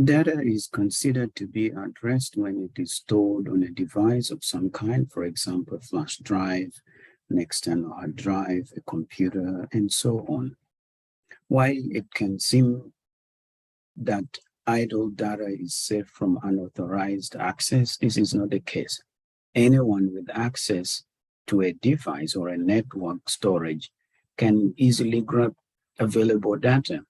Data is considered to be at rest when it is stored on a device of some kind, for example, a flash drive, an external hard drive, a computer, and so on. While it can seem that idle data is safe from unauthorized access, this is not the case. Anyone with access to a device or a network storage can easily grab available data.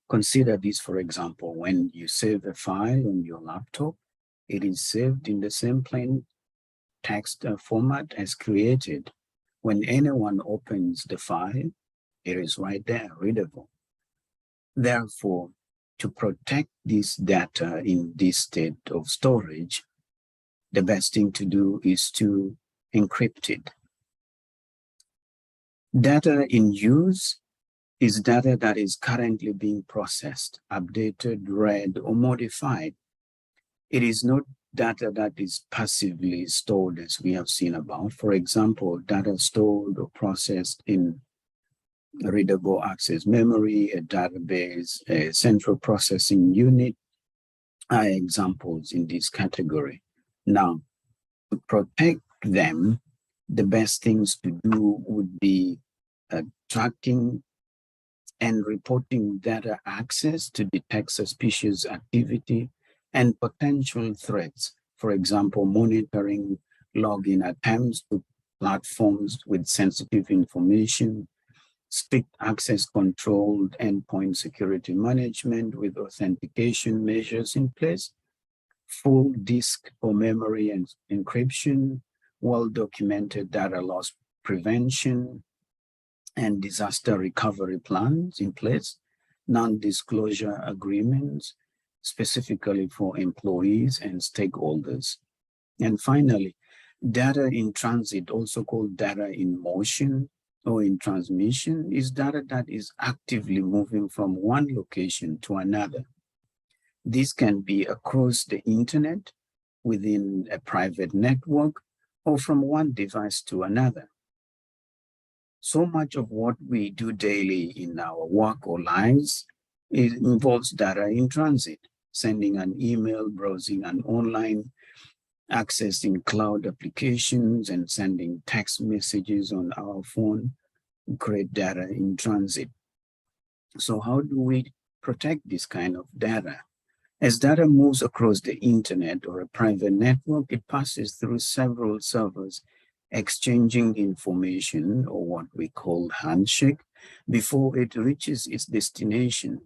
Consider this, for example, when you save a file on your laptop, it is saved in the same plain text format as created. When anyone opens the file, it is right there, readable. Therefore, to protect this data in this state of storage, the best thing to do is to encrypt it. Data in use is data that is currently being processed, updated, read, or modified. It is not data that is passively stored, as we have seen above. For example, data stored or processed in a readable access memory, a database, a central processing unit are examples in this category. Now, to protect them, the best things to do would be tracking and reporting data access to detect suspicious activity and potential threats. For example, monitoring login attempts to platforms with sensitive information, strict access controlled endpoint security management with authentication measures in place, full disk or memory and encryption, well-documented data loss prevention, and disaster recovery plans in place, non-disclosure agreements, specifically for employees and stakeholders. And finally, data in transit, also called data in motion or in transmission, is data that is actively moving from one location to another. This can be across the internet, within a private network, or from one device to another. So much of what we do daily in our work or lives involves data in transit, sending an email, browsing an online, accessing cloud applications, and sending text messages on our phone, create data in transit. So how do we protect this kind of data? As data moves across the internet or a private network, it passes through several servers exchanging information, or what we call handshake, before it reaches its destination.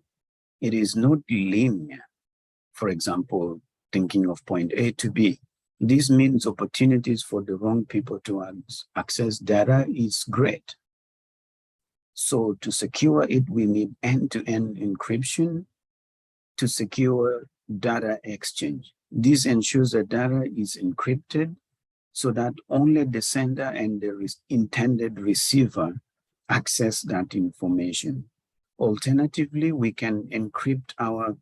It is not linear. For example, thinking of point A to B. This means opportunities for the wrong people to access data is great. So to secure it, we need end-to-end encryption to secure data exchange. This ensures that data is encrypted so that only the sender and the intended receiver access that information. Alternatively, we can encrypt our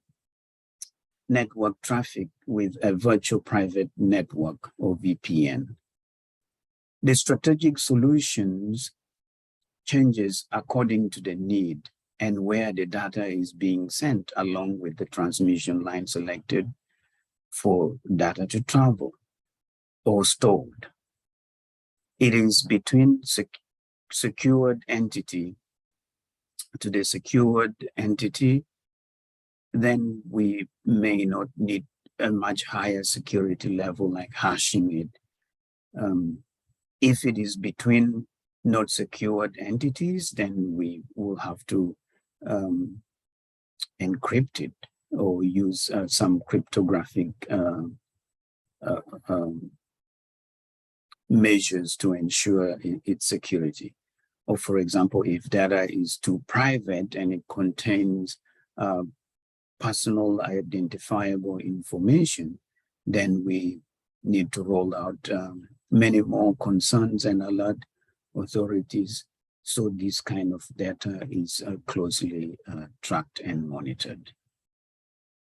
network traffic with a virtual private network or VPN. The strategic solutions changes according to the need and where the data is being sent, along with the transmission line selected for data to travel or stored. It is between secured entity to the secured entity. Then we may not need a much higher security level like hashing it. If it is between not secured entities, then we will have to encrypt it or use some cryptographic measures to ensure its security. Or for example, if data is too private and it contains personal identifiable information, then we need to roll out many more concerns and alert authorities so this kind of data is closely tracked and monitored.